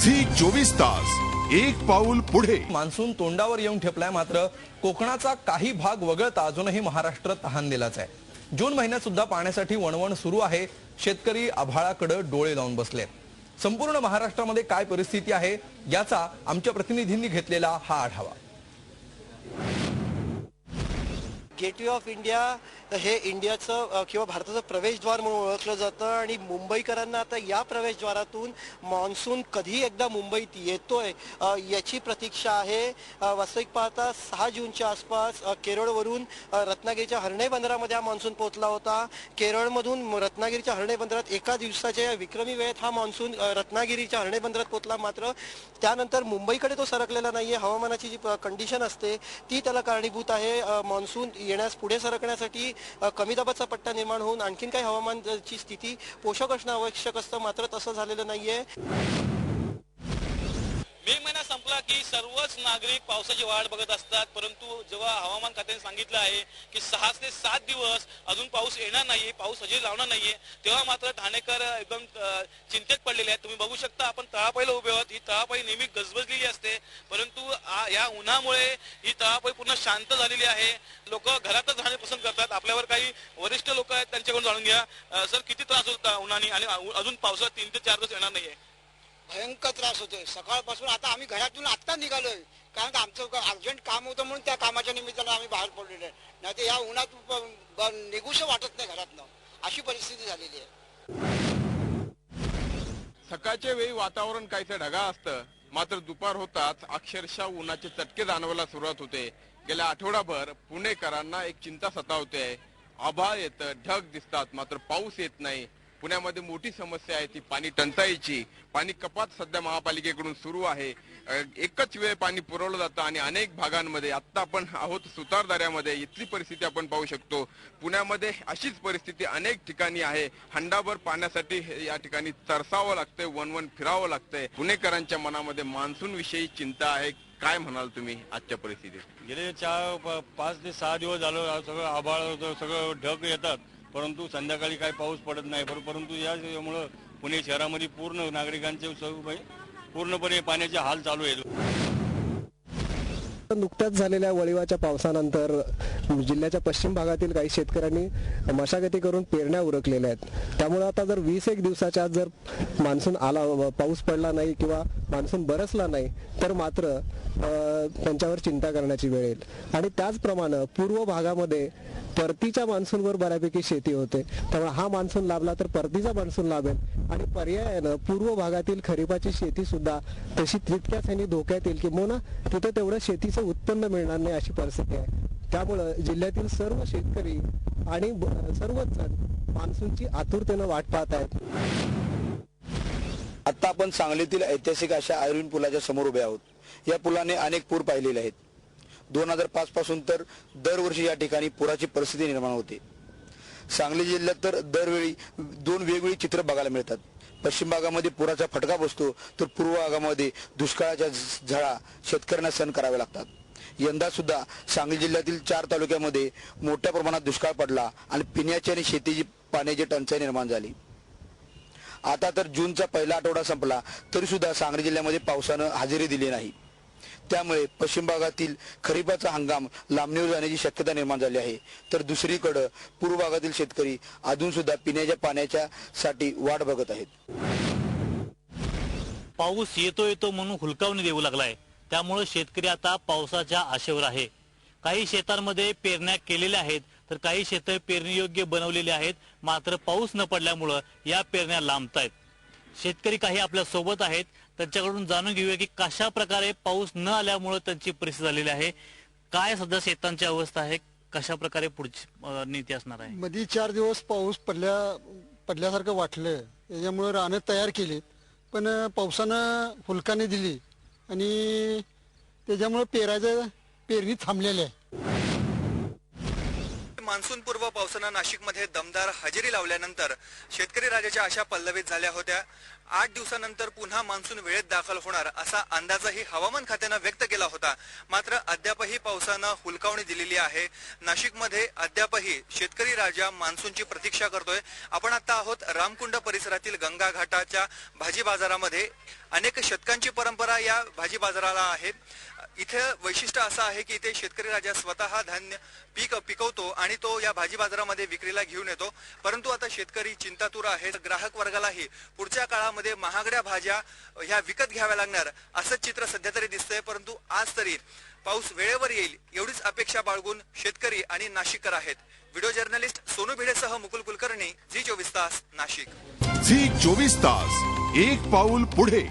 Zee 24 तास एक पाऊल पुढे। मान्सून तोंडावर येऊन ठेपलाय, मात्र कोकणाचा काही भाग वगळता अजूनही महाराष्ट्र तहानलेलाच आहे। जून महिन्यात सुद्धा पाण्यासाठी वणवण सुरू आहे। शेतकरी आभाळाकडे डोळे लावून बसले। संपूर्ण महाराष्ट्रामध्ये काय परिस्थिती आहे याचा आमच्या प्रतिनिधींनी घेतलेला हा आढावा। गेटवे ऑफ इंडिया हे इंडियाचं किंवा भारताचं प्रवेशद्वार म्हणून ओळखलं जातं आणि मुंबईकरांना आता या प्रवेशद्वारातून मान्सून कधी एकदा मुंबईत येतोय याची प्रतीक्षा आहे। वास्तविक पाहता 6 जूनच्या आसपास केरळवरून रत्नागिरीच्या हर्णे बंदरामध्ये हा मान्सून पोहोचला होता। केरळमधून रत्नागिरीच्या हर्णे बंदरात एका दिवसाच्या विक्रमी वेळेत हा मान्सून रत्नागिरीच्या हर्णे बंदरात पोहोचला, मात्र त्यानंतर मुंबईकडे तो सरकलेला नाहीये। हवामानाची जी कंडिशन असते ती त्याला कारणीभूत आहे। मान्सून येण्यास पुढे सरकण्यासाठी कमी दाबाचा पट्टा निर्माण होऊन आणखीन काही हवामानाची स्थिती पोषक असणं आवश्यक असतं, मात्र तसं झालेलं नाहीये। मे महिना संपला की सर्वच नागरिक पावसाची वाट बघत असतात, परंतु जेव्हा हवामान खात्याने सांगितलं आहे की 6 ते 7 दिवस अजून पाऊस येणार नाहीये, पाऊस हजेरी लावणार नाहीये, तेव्हा मात्र ठाणेकर एकदम चिंतेत पडलेले आहेत। तुम्ही बघू शकता, आपण तळापाईला उभे आहोत। ही तळापाई नेहमी गजबजलेली असते, परंतु या उन्हामुळे ही तळापाई पूर्ण शांत झालेली आहे। लोक घरातच राहणे पसंत करतात। आपल्यावर काही वरिष्ठ लोक आहेत, त्यांच्याकडून जाणून घ्या। सर, किती त्रास होता उन्हाने आणि अजून पावसाळ्यात 3 ते 4 दिवस येणार नाहीये? भयंकर त्रास होतोय। सकाळपासून आता आम्ही घरातून आत्ता निघालोय, कारण आमचं अर्जंट काम होतं म्हणून त्या कामाच्या निमित्तानं आम्ही बाहेर पडलेलो आहे। नाही तर या उन्हात निघूशं वाटत नाही घरातनं, अशी परिस्थिती झालेली आहे। सकाळच्या वेळी वातावरण काहीसं ढगाळ असतं, मात्र दुपार होताच अक्षरशः उन्हाचे चटके जाणवायला सुरुवात होते। गेल्या आठवडाभर पुणेकरांना एक चिंता सतावते। आभाळ येतं, ढग दिसतात, मात्र पाऊस येत नाही। पुण्यामध्ये मोठी समस्या आहे ती पाणी टंचाईची। पाणी कपात सध्या महापालिकेकडून सुरू आहे। एकच वेळ पाणी पुरवलं जातं आणि अनेक भागांमध्ये, आत्ता आपण आहोत सुतारदऱ्यामध्ये, इथली परिस्थिती आपण पाहू शकतो। पुण्यामध्ये अशीच परिस्थिती अनेक ठिकाणी आहे। हंडाभर पाण्यासाठी या ठिकाणी तरसावं लागतंय, वनवन फिरावं लागतंय। पुणेकरांच्या मनामध्ये मान्सून विषयी चिंता आहे। काय म्हणाल तुम्ही आजच्या परिस्थितीत? गेले 5 ते 6 दिवस झालं सगळं आभाळ होतं, सगळं ढग येतात, परंतु संध्याकाळी काही पाऊस पडत नाही। परंतु यामुळं पुणे शहरामध्ये पूर्ण नागरिकांचे पूर्णपणे पाण्याचे हाल चालू आहेत। नुकत्याच झालेल्या वळिवाच्या पावसानंतर जिल्ह्याच्या पश्चिम भागातील काही शेतकऱ्यांनी मशागती करून पेरण्या उरकलेल्या आहेत। त्यामुळे आता जर 20-1 दिवसाच्या आत जर मान्सून आला, पाऊस पडला नाही किंवा मान्सून बरसला नाही, तर मात्र त्यांच्यावर चिंता करण्याची वेळ येईल। आणि त्याचप्रमाणे पूर्व भागामध्ये परतीच्या मान्सूनवर बऱ्यापैकी शेती होते, त्यामुळे हा मान्सून लाभला तर परतीचा मान्सून लाभेल आणि पर्यायानं पूर्व भागातील खरीपाची शेती सुद्धा तशी तितक्याच ह्यानी धोक्यात येईल, किंवा तिथं तेवढं शेतीचं उत्पन्न मिळणार नाही अशी परिस्थिती आहे। त्यामुळं जिल्ह्यातील सर्व शेतकरी आणि सर्वच जण मान्सूनची आतुरतेनं वाट पाहत आहेत। आता आपण सांगलीतील ऐतिहासिक अशा आयर्विन पुलाच्या समोर उभे आहोत। या पुलाने अनेक पूर पाहिलेले आहेत। 2005 पासून तर दरवर्षी या ठिकाणी पुराची परिस्थिती निर्माण होते। सांगली जिल्ह्यात तर दरवेळी 2 वेगवेगळी चित्र बघायला मिळतात। पश्चिम भागामध्ये पुराचा फटका बसतो, तर पूर्व भागामध्ये दुष्काळाच्या झळा शेतकऱ्यांना सहन कराव्या लागतात। यंदा सुद्धा सांगली जिल्ह्यातील 4 तालुक्यामध्ये मोठ्या प्रमाणात दुष्काळ पडला आणि पिण्याची आणि शेतीची पाण्याची टंचाई निर्माण झाली। आता तर जूनचा पहिला आठवडा संपला तरी सुद्धा सांगली जिल्ह्यामध्ये पावसानं हजेरी दिली नाही। त्यामुळे पश्चिम भागातील खरीपाचा हंगाम लांबणीवर जाण्याची शक्यता निर्माण झाली आहे। तर दुसरीकडे पूर्व भागातील शेतकरी अजून सुद्धा पिण्याच्या पाण्याच्या साठी वाट बघत आहेत। पाऊस येतो म्हणून हुलकावणी देऊ लागलाय, त्यामुळे शेतकरी आता पावसाच्या आशेवर आहे। काही शेतांमध्ये पेरण्या केलेल्या आहेत, तर काही शेतं पेरणीयोग्य बनवलेले आहेत, मात्र पाऊस न पडल्यामुळे या पेरण्या लांबतायत। शेतकरी काही आपल्या सोबत आहेत, त्यांच्याकडून जाणून घेऊया की कशा प्रकारे पाऊस न आल्यामुळे त्यांची परिस्थिती झालेली आहे, काय सध्या शेतांची अवस्था आहे, कशा प्रकारे पुढची नीती असणार आहे। मध्ये 4 दिवस पाऊस पडल्यासारखं वाटलं, त्याच्यामुळे रानं तयार केली, पण पावसानं हुलकाने दिली आणि त्याच्यामुळे पेरणी थांबलेली आहे। मान्सून पूर्व पावसानं नाशिकमध्ये दमदार हजेरी लावल्यानंतर शेतकरी राजाच्या आशा पल्लवित झाल्या होत्या। 8 दिवसानंतर पुन्हा मान्सून वेळेत दाखल होणार असा अंदाजही हवामान खात्यानं व्यक्त केला होता. मात्र अद्यापही पावसानं हुलकावणी दिलेली आहे. नाशिकमध्ये अद्यापही शेतकरी राजा मान्सूनची प्रतीक्षा करतोय. आपण आता आहोत रामकुंड परिसरातील गंगा घाटाच्या भाजी बाजारामध्ये. अनेक शतकांची परंपरा या भाजी बाजाराला आहे. इथे वैशिष्ट्य असं आहे की इथे शेतकरी राजा स्वतः धान्य पिकवतो आणि तो या भाजी बाजारामध्ये विक्रीला घेऊन येतो. परंतु आता शेतकरी चिंतातूर आहेत. ग्राहक वर्गालाही पुढच्या काळामध्ये महागड्या भाज्या ह्या विकत घ्याव्या लागणार असं चित्र सध्या तरी दिसतंय. परंतु आज तरी पाऊस वेळेवर येईल एवढीच अपेक्षा बाळगून शेतकरी आणि नाशिककर आहेत. व्हिडिओ जर्नलिस्ट सोनू भिडेसह मुकुल कुलकर्णी, झी 24 तास, नाशिक. झी 24 तास, एक पाऊल पुढे.